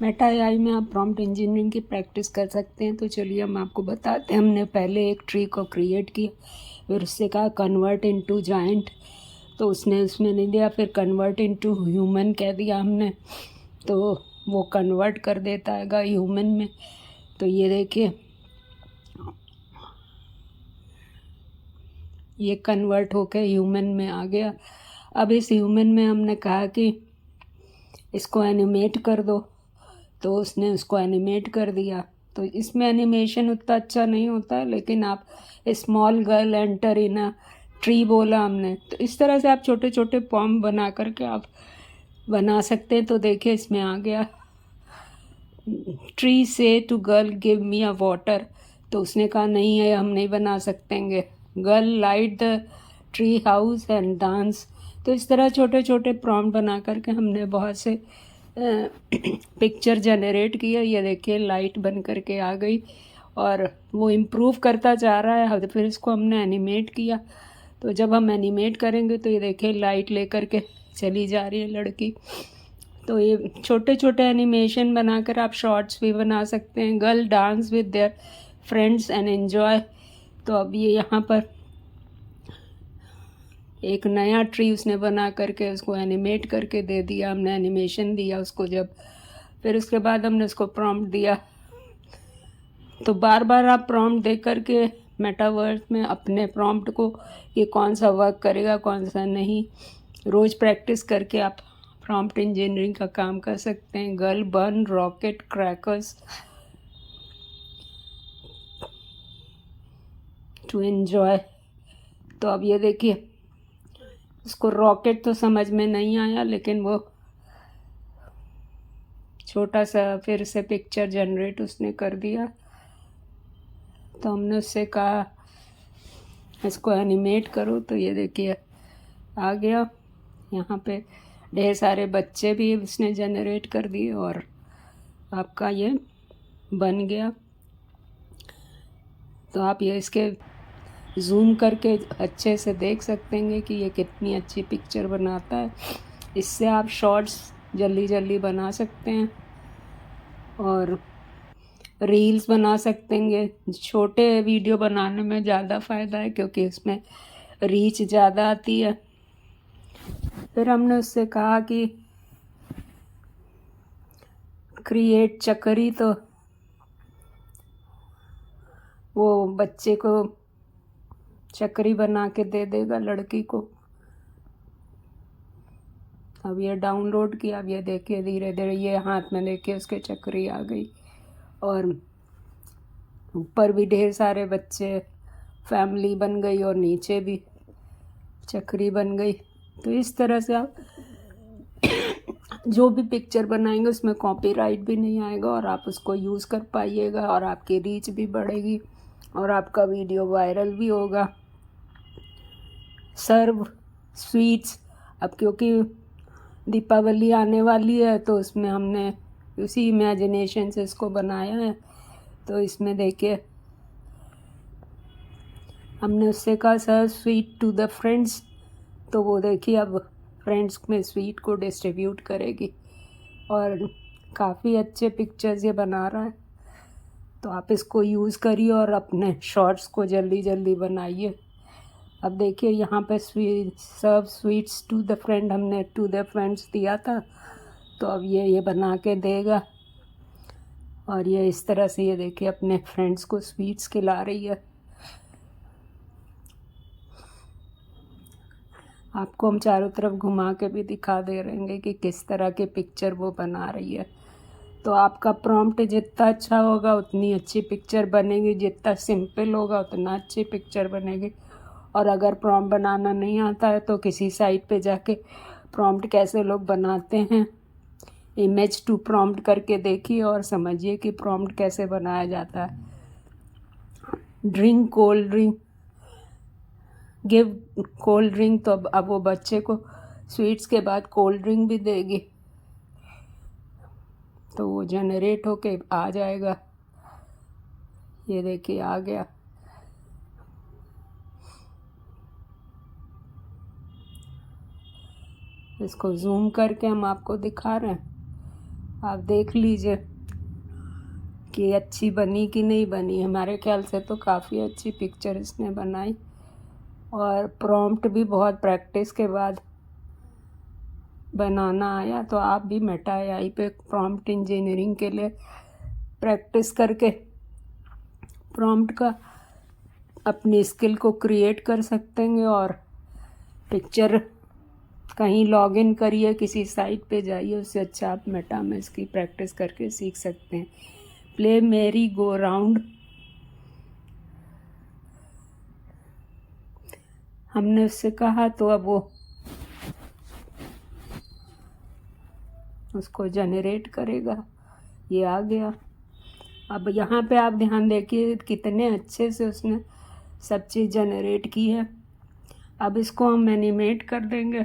Meta AI में आप prompt engineering की प्रैक्टिस कर सकते हैं। तो चलिए हम आपको बताते हैं। हमने पहले एक ट्री को क्रिएट किया, फिर उससे कहा कन्वर्ट इनटू जायंट, तो उसने उसमें नहीं दिया। फिर कन्वर्ट इनटू ह्यूमन कह दिया हमने, तो वो कन्वर्ट कर देता है ह्यूमन में। तो ये देखिए, ये कन्वर्ट होकर ह्यूमन में आ गया। अब इस ह्यूमन में हमने कहा कि इसको एनिमेट कर दो, तो उसने उसको एनिमेट कर दिया। तो इसमें एनिमेशन उतना अच्छा नहीं होता है, लेकिन आप small girl enter in a tree बोला हमने, तो इस तरह से आप छोटे छोटे पॉम बना करके आप बना सकते हैं। तो देखिए इसमें आ गया, ट्री से to girl give me a water, तो उसने कहा नहीं है, हम नहीं बना सकतेंगे। Girl light the tree house and dance. तो इस तरह छोटे छोटे प्रॉम्प्ट बना करके हमने बहुत से पिक्चर जनरेट किया। ये देखिए लाइट बन करके आ गई और वो इम्प्रूव करता जा रहा है। फिर इसको हमने एनिमेट किया, तो जब हम एनिमेट करेंगे तो ये देखिए लाइट लेकर के चली जा रही है लड़की। तो ये छोटे छोटे एनिमेशन बनाकर आप शॉर्ट्स भी बना सकते हैं। Girl dance with their friends and enjoy. तो अब ये यहाँ पर एक नया ट्री उसने बना करके उसको एनिमेट करके दे दिया, हमने एनिमेशन दिया उसको जब। फिर उसके बाद हमने उसको प्रॉम्प्ट दिया। तो बार बार आप प्रॉम्प्ट दे करके मेटावर्स में अपने प्रॉम्प्ट को कि कौन सा वर्क करेगा कौन सा नहीं, रोज़ प्रैक्टिस करके आप प्रॉम्प्ट इंजीनियरिंग का काम कर सकते हैं। Girl burn rocket crackers to enjoy. तो अब ये देखिए, उसको रॉकेट तो समझ में नहीं आया, लेकिन वो छोटा सा फिर से पिक्चर जनरेट उसने कर दिया। तो हमने उससे कहा इसको एनिमेट करो, तो ये देखिए आ गया। यहाँ पे ढेर सारे बच्चे भी उसने जनरेट कर दिए और आपका ये बन गया। तो आप ये इसके जूम करके अच्छे से देख सकते हैं कि ये कितनी अच्छी पिक्चर बनाता है। इससे आप शॉर्ट्स जल्दी जल्दी बना सकते हैं और रील्स बना सकते हैं। छोटे वीडियो बनाने में ज़्यादा फ़ायदा है क्योंकि इसमें रीच ज़्यादा आती है। फिर हमने उससे कहा कि क्रिएट चक्करी, तो वो बच्चे को चक्करी बना के दे देगा लड़की को। अब ये डाउनलोड किया, अब ये देखिए धीरे धीरे ये हाथ में देखिए उसके चक्करी आ गई और ऊपर भी ढेर सारे बच्चे, फैमिली बन गई और नीचे भी चक्री बन गई। तो इस तरह से आप जो भी पिक्चर बनाएंगे उसमें कॉपीराइट भी नहीं आएगा और आप उसको यूज़ कर पाइएगा और आपकी रीच भी बढ़ेगी और आपका वीडियो वायरल भी होगा। सर्व स्वीट्स, अब क्योंकि दीपावली आने वाली है तो उसमें हमने उसी इमेजिनेशन से इसको बनाया है। तो इसमें देखिए हमने उससे कहा सर्व स्वीट टू द फ्रेंड्स, तो वो देखिए अब फ्रेंड्स में स्वीट को डिस्ट्रीब्यूट करेगी और काफ़ी अच्छे पिक्चर्स ये बना रहा है। तो आप इसको यूज़ करिए और अपने शॉर्ट्स को जल्दी जल्दी बनाइए। अब देखिए यहाँ पे सर्व स्वीट्स टू द फ्रेंड, हमने टू द फ्रेंड्स दिया था, तो अब ये बना के देगा और ये इस तरह से ये देखिए अपने फ्रेंड्स को स्वीट्स खिला रही है। आपको हम चारों तरफ घुमा के भी दिखा दे रहेंगे कि किस तरह के पिक्चर वो बना रही है। तो आपका प्रॉम्प्ट जितना अच्छा होगा उतनी अच्छी पिक्चर बनेगी, जितना सिंपल होगा उतना अच्छी पिक्चर बनेगी। और अगर प्रॉम्प्ट बनाना नहीं आता है तो किसी साइट पे जाके प्रॉम्प्ट कैसे लोग बनाते हैं इमेज टू प्रॉम्प्ट करके देखिए और समझिए कि प्रॉम्प्ट कैसे बनाया जाता है। Drink cold drink, give cold drink, तो अब वो बच्चे को स्वीट्स के बाद कोल्ड ड्रिंक भी देगी, तो वो जनरेट होके आ जाएगा। ये देखिए आ गया। इसको जूम करके हम आपको दिखा रहे हैं। आप देख लीजिए कि अच्छी बनी कि नहीं बनी। हमारे ख्याल से तो काफ़ी अच्छी पिक्चर इसने बनाई, और प्रॉम्प्ट भी बहुत प्रैक्टिस के बाद बनाना आया। तो आप भी मेटा एआई पे प्रॉम्प्ट इंजीनियरिंग के लिए प्रैक्टिस करके प्रॉम्प्ट का अपनी स्किल को क्रिएट कर सकते हैं, और पिक्चर कहीं लॉगिन करिए, किसी साइट पे जाइए, उससे अच्छा आप मेटा में इसकी प्रैक्टिस करके सीख सकते हैं। प्ले मेरी गो राउंड हमने उससे कहा, तो अब वो उसको जनरेट करेगा। ये आ गया। अब यहाँ पे आप ध्यान देखिए कितने अच्छे से उसने सब चीज़ जनरेट की है। अब इसको हम एनिमेट कर देंगे,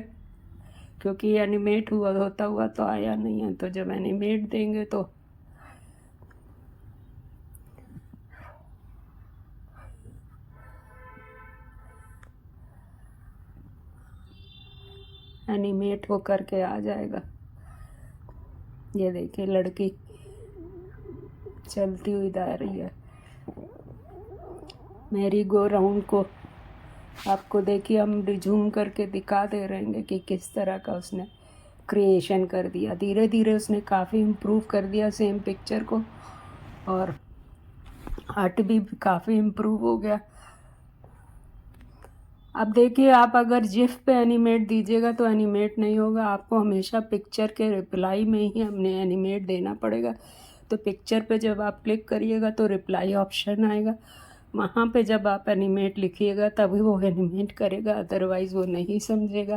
क्योंकि एनिमेट होता हुआ तो आया नहीं है। तो जब एनिमेट देंगे तो एनिमेट हो करके आ जाएगा। ये देखिए लड़की चलती हुई जा रही है। मेरी गो राउंड को आपको देखिए हम रिज्यूम करके दिखा दे रहे हैं कि किस तरह का उसने क्रिएशन कर दिया। धीरे धीरे उसने काफ़ी इम्प्रूव कर दिया सेम पिक्चर को, और आर्ट भी काफ़ी इम्प्रूव हो गया। अब देखिए आप अगर जिफ पे एनिमेट दीजिएगा तो एनिमेट नहीं होगा, आपको हमेशा पिक्चर के रिप्लाई में ही हमने एनिमेट देना पड़ेगा। तो पिक्चर पे जब आप क्लिक करिएगा तो रिप्लाई ऑप्शन आएगा, वहाँ पे जब आप एनिमेट लिखिएगा तभी वो एनिमेट करेगा, अदरवाइज़ वो नहीं समझेगा।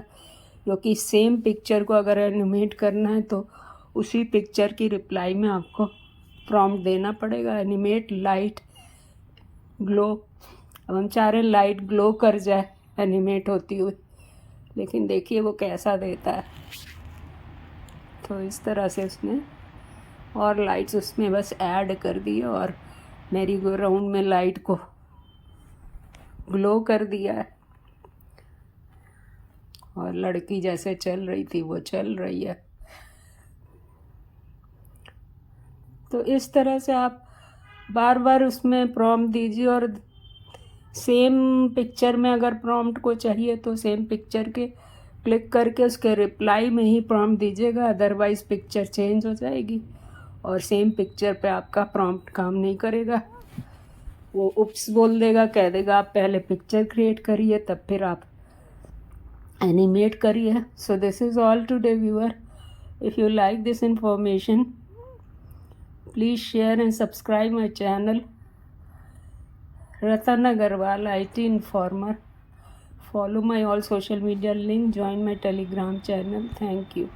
क्योंकि सेम पिक्चर को अगर एनिमेट करना है तो उसी पिक्चर की रिप्लाई में आपको प्रॉम्प्ट देना पड़ेगा, एनिमेट लाइट ग्लो। अब हम चाह रहे हैं लाइट ग्लो कर जाए एनिमेट होती हुई, लेकिन देखिए वो कैसा देता है। तो इस तरह से उसने और लाइट्स उसमें बस ऐड कर दी, और मेरी गो राउंड में लाइट को ग्लो कर दिया है, और लड़की जैसे चल रही थी वो चल रही है। तो इस तरह से आप बार बार उसमें प्रॉम्प्ट दीजिए, और सेम पिक्चर में अगर प्रॉम्प्ट को चाहिए तो सेम पिक्चर के क्लिक करके उसके रिप्लाई में ही प्रॉम्प्ट दीजिएगा, अदरवाइज़ पिक्चर चेंज हो जाएगी और सेम पिक्चर पे आपका प्रॉम्प्ट काम नहीं करेगा। वो उप्स बोल देगा, कह देगा आप पहले पिक्चर क्रिएट करिए तब फिर आप एनिमेट करिए। So this is all today viewer. If you like this information, please share and subscribe my channel Ratan Agarwal, IT Informer. Follow my all social media link. Join my Telegram channel. Thank you.